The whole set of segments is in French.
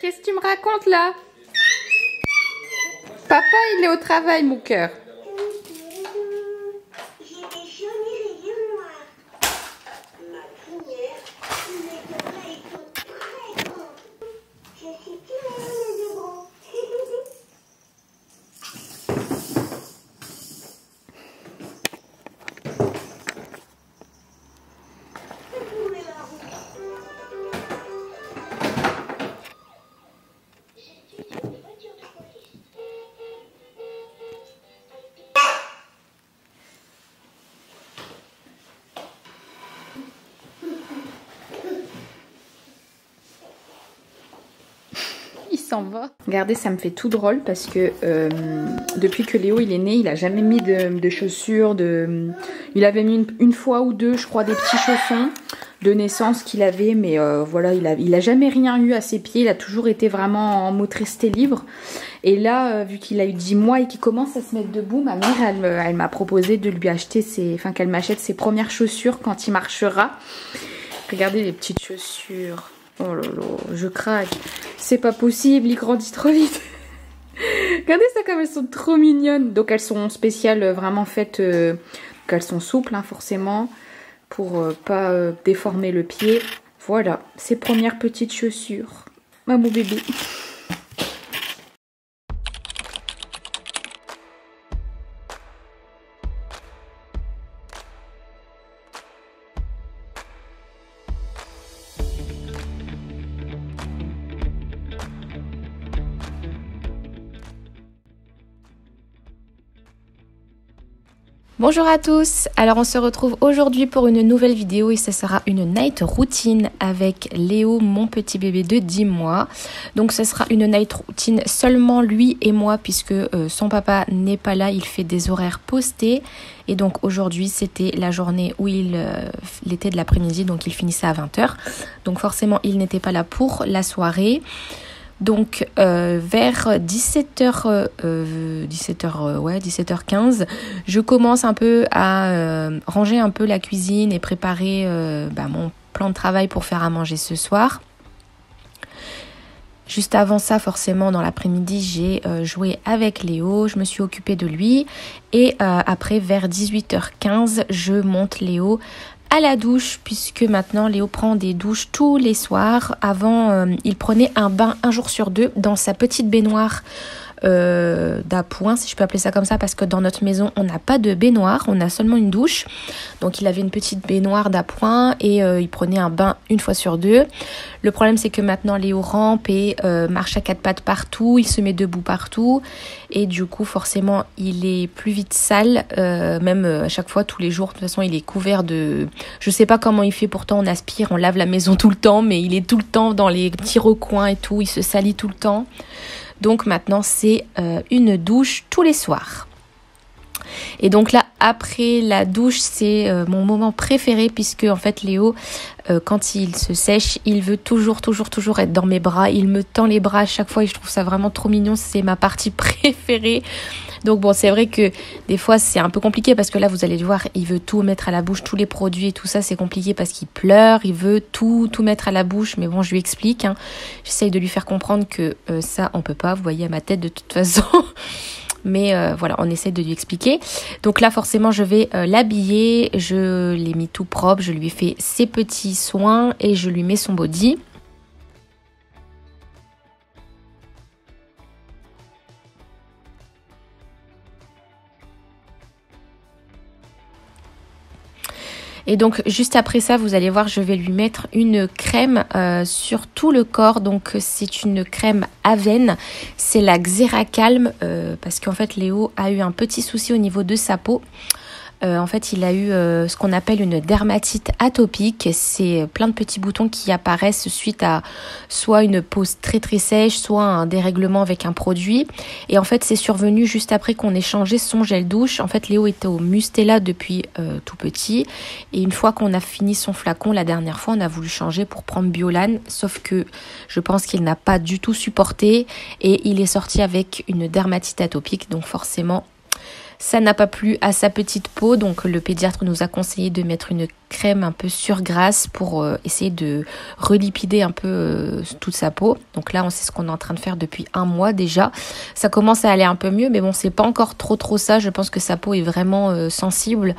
Qu'est-ce que tu me racontes là? Papa, il est au travail, mon cœur. S'en va. Regardez, ça me fait tout drôle parce que depuis que Léo il est né, il a jamais mis de chaussures. Il avait mis une fois ou deux, je crois, des petits chaussons de naissance qu'il avait, mais voilà, il a jamais rien eu à ses pieds. Il a toujours été vraiment en motricité libre. Et là, vu qu'il a eu 10 mois et qu'il commence à se mettre debout, ma mère, elle m'a proposé de lui acheter qu'elle m'achète ses premières chaussures quand il marchera. Regardez les petites chaussures. Oh là là, je craque. C'est pas possible, il grandit trop vite. Regardez ça comme elles sont trop mignonnes. Donc elles sont spéciales, vraiment faites, qu'elles sont souples hein, forcément, pour pas déformer le pied. Voilà, ses premières petites chaussures. Ah mon bébé. Bonjour à tous, alors on se retrouve aujourd'hui pour une nouvelle vidéo et ce sera une night routine avec Léo, mon petit bébé de 10 mois. Donc ce sera une night routine seulement lui et moi puisque son papa n'est pas là, il fait des horaires postés. Et donc aujourd'hui c'était la journée où il était de l'après-midi, donc il finissait à 20 h. Donc forcément il n'était pas là pour la soirée. Donc vers 17h15, je commence un peu à ranger un peu la cuisine et préparer mon plan de travail pour faire à manger ce soir. Juste avant ça, forcément, dans l'après-midi, j'ai joué avec Léo, je me suis occupée de lui. Et après, vers 18h15, je monte Léo à la douche, puisque maintenant Léo prend des douches tous les soirs. Avant, il prenait un bain un jour sur deux dans sa petite baignoire d'appoint, si je peux appeler ça comme ça, parce que dans notre maison on n'a pas de baignoire, on a seulement une douche. Donc il avait une petite baignoire d'appoint et il prenait un bain une fois sur deux. Le problème c'est que maintenant Léo rampe et marche à quatre pattes partout, il se met debout partout et du coup forcément il est plus vite sale, même à chaque fois, tous les jours. De toute façon il est couvert de... Je sais pas comment il fait, pourtant on aspire, on lave la maison tout le temps, mais il est tout le temps dans les petits recoins et tout, il se salit tout le temps. Donc maintenant c'est une douche tous les soirs. Et donc là après la douche c'est mon moment préféré, puisque en fait Léo quand il se sèche il veut toujours être dans mes bras. Il me tend les bras à chaque fois et je trouve ça vraiment trop mignon. C'est ma partie préférée. Donc bon, c'est vrai que des fois c'est un peu compliqué parce que là vous allez le voir, il veut tout mettre à la bouche, tous les produits et tout ça, c'est compliqué parce qu'il pleure, il veut tout mettre à la bouche. Mais bon, je lui explique, hein. J'essaye de lui faire comprendre que ça on peut pas, vous voyez à ma tête de toute façon. Mais voilà, on essaie de lui expliquer. Donc là forcément je vais l'habiller, je l'ai mis tout propre, je lui ai fait ses petits soins et je lui mets son body. Et donc juste après ça, vous allez voir, je vais lui mettre une crème sur tout le corps. Donc c'est une crème Aven, c'est la Xeracalm, parce qu'en fait Léo a eu un petit souci au niveau de sa peau. En fait, il a eu ce qu'on appelle une dermatite atopique. C'est plein de petits boutons qui apparaissent suite à soit une peau très très sèche, soit un dérèglement avec un produit. Et en fait, c'est survenu juste après qu'on ait changé son gel douche. En fait, Léo était au Mustela depuis tout petit. Et une fois qu'on a fini son flacon, la dernière fois, on a voulu changer pour prendre Biolan. Sauf que je pense qu'il n'a pas du tout supporté. Et il est sorti avec une dermatite atopique. Donc forcément... Ça n'a pas plu à sa petite peau, donc le pédiatre nous a conseillé de mettre une crème un peu surgrasse pour essayer de relipider un peu toute sa peau. Donc là, on sait ce qu'on est en train de faire depuis 1 mois déjà. Ça commence à aller un peu mieux, mais bon, c'est pas encore trop ça. Je pense que sa peau est vraiment sensible.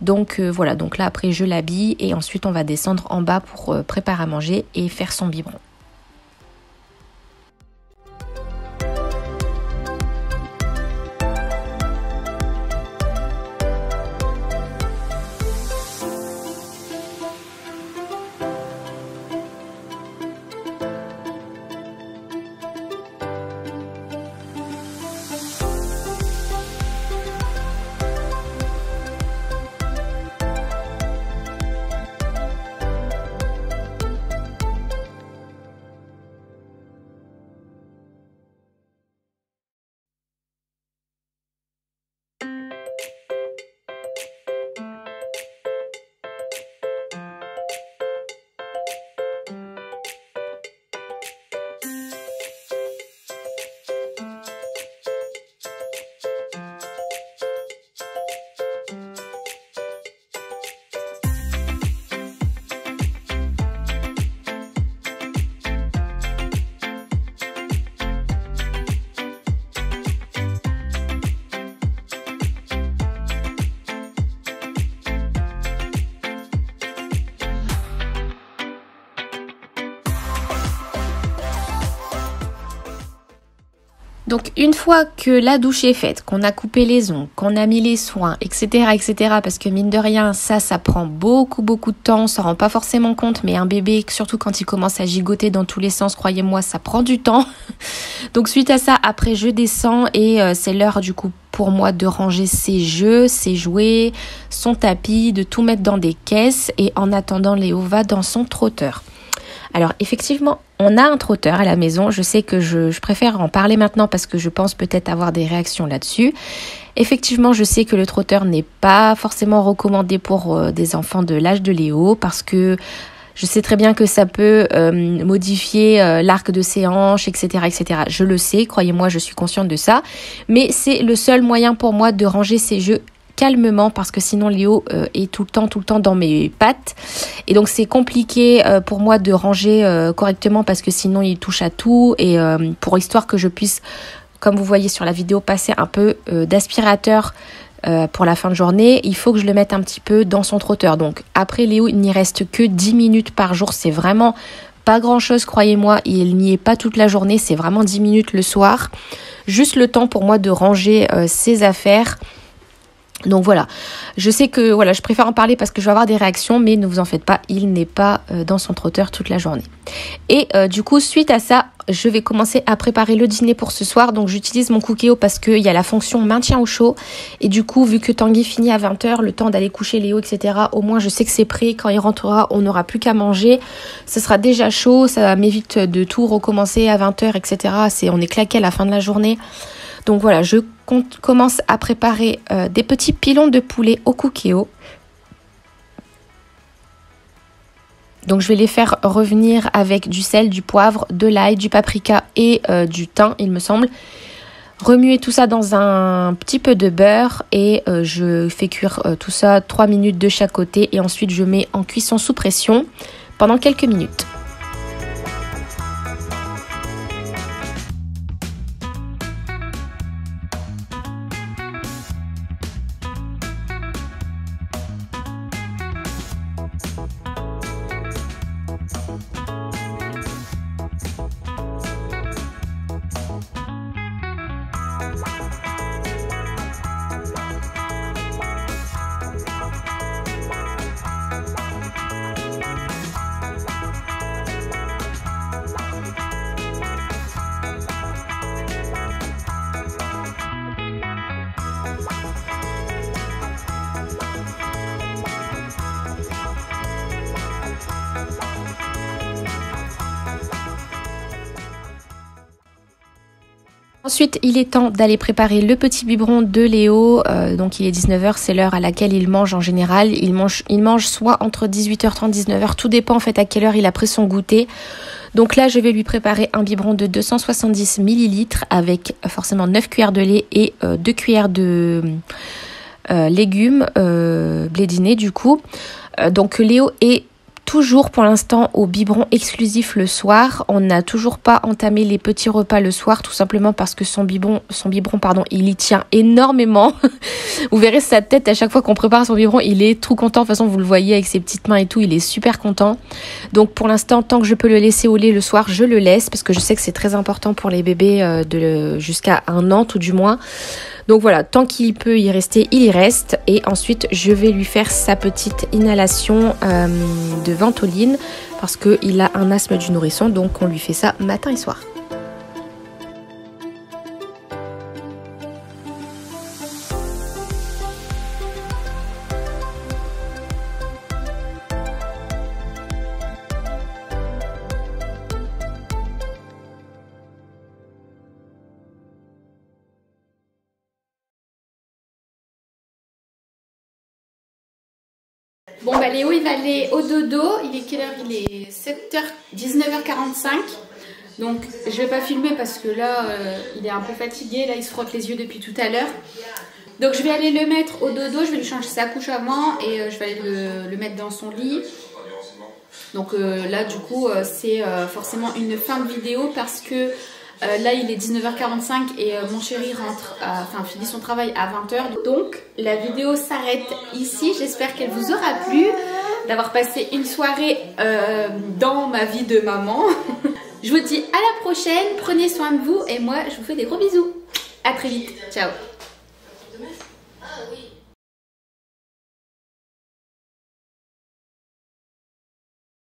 Donc voilà, donc là après je l'habille et ensuite on va descendre en bas pour préparer à manger et faire son biberon. Donc une fois que la douche est faite, qu'on a coupé les ongles, qu'on a mis les soins, etc., parce que mine de rien, ça prend beaucoup de temps, on s'en rend pas forcément compte, mais un bébé, surtout quand il commence à gigoter dans tous les sens, croyez-moi, ça prend du temps. Donc suite à ça, après je descends et c'est l'heure du coup pour moi de ranger ses jeux, ses jouets, son tapis, de tout mettre dans des caisses et en attendant, Léo va dans son trotteur. Alors effectivement, on a un trotteur à la maison. Je sais que je préfère en parler maintenant parce que je pense peut-être avoir des réactions là-dessus. Effectivement, je sais que le trotteur n'est pas forcément recommandé pour des enfants de l'âge de Léo parce que je sais très bien que ça peut modifier l'arc de ses hanches, etc. Je le sais, croyez-moi, je suis consciente de ça. Mais c'est le seul moyen pour moi de ranger ses jeux calmement parce que sinon Léo est tout le temps dans mes pattes et donc c'est compliqué pour moi de ranger correctement parce que sinon il touche à tout et pour histoire que je puisse, comme vous voyez sur la vidéo, passer un peu d'aspirateur pour la fin de journée, il faut que je le mette un petit peu dans son trotteur. Donc après Léo, il n'y reste que 10 minutes par jour, c'est vraiment pas grand chose, croyez-moi, il n'y est pas toute la journée, c'est vraiment 10 minutes le soir, juste le temps pour moi de ranger ses affaires. Donc voilà, je sais que je préfère en parler parce que je vais avoir des réactions, mais ne vous en faites pas, il n'est pas dans son trotteur toute la journée. Et du coup, suite à ça, je vais commencer à préparer le dîner pour ce soir. Donc j'utilise mon Cookéo parce qu'il y a la fonction maintien au chaud. Et du coup, vu que Tanguy finit à 20h, le temps d'aller coucher Léo, etc., au moins je sais que c'est prêt. Quand il rentrera, on n'aura plus qu'à manger. Ce sera déjà chaud, ça m'évite de tout recommencer à 20h, etc. On est claqué à la fin de la journée. Donc voilà, je commence à préparer des petits pilons de poulet au Cookéo. Donc je vais les faire revenir avec du sel, du poivre, de l'ail, du paprika et du thym, il me semble. Remuer tout ça dans un petit peu de beurre et je fais cuire tout ça 3 minutes de chaque côté. Et ensuite je mets en cuisson sous pression pendant quelques minutes. Ensuite, il est temps d'aller préparer le petit biberon de Léo. Donc il est 19h, c'est l'heure à laquelle il mange en général. Il mange soit entre 18h30 et 19h, tout dépend en fait à quelle heure il a pris son goûter. Donc là, je vais lui préparer un biberon de 270 ml avec forcément 9 cuillères de lait et 2 cuillères de légumes, blédinés du coup. Donc Léo est toujours pour l'instant au biberon exclusif le soir. On n'a toujours pas entamé les petits repas le soir, tout simplement parce que son biberon, il y tient énormément. Vous verrez sa tête à chaque fois qu'on prépare son biberon, il est trop content. De toute façon, vous le voyez avec ses petites mains et tout, il est super content. Donc pour l'instant, tant que je peux le laisser au lait le soir, je le laisse parce que je sais que c'est très important pour les bébés jusqu'à 1 an tout du moins. Donc voilà, tant qu'il peut y rester, il y reste. Et ensuite, je vais lui faire sa petite inhalation de ventoline parce qu'il a un asthme du nourrisson. Donc on lui fait ça matin et soir. Bon bah Léo il va aller au dodo, il est quelle heure? Il est 19h45. Donc je vais pas filmer parce que là il est un peu fatigué, là il se frotte les yeux depuis tout à l'heure. Donc je vais aller le mettre au dodo, je vais lui changer sa couche avant et je vais aller le mettre dans son lit. Donc là du coup c'est forcément une fin de vidéo parce que là il est 19h45 et mon chéri finit son travail à 20h. Donc la vidéo s'arrête ici. J'espère qu'elle vous aura plu, d'avoir passé une soirée dans ma vie de maman. Je vous dis à la prochaine, prenez soin de vous et moi je vous fais des gros bisous. À très vite, ciao.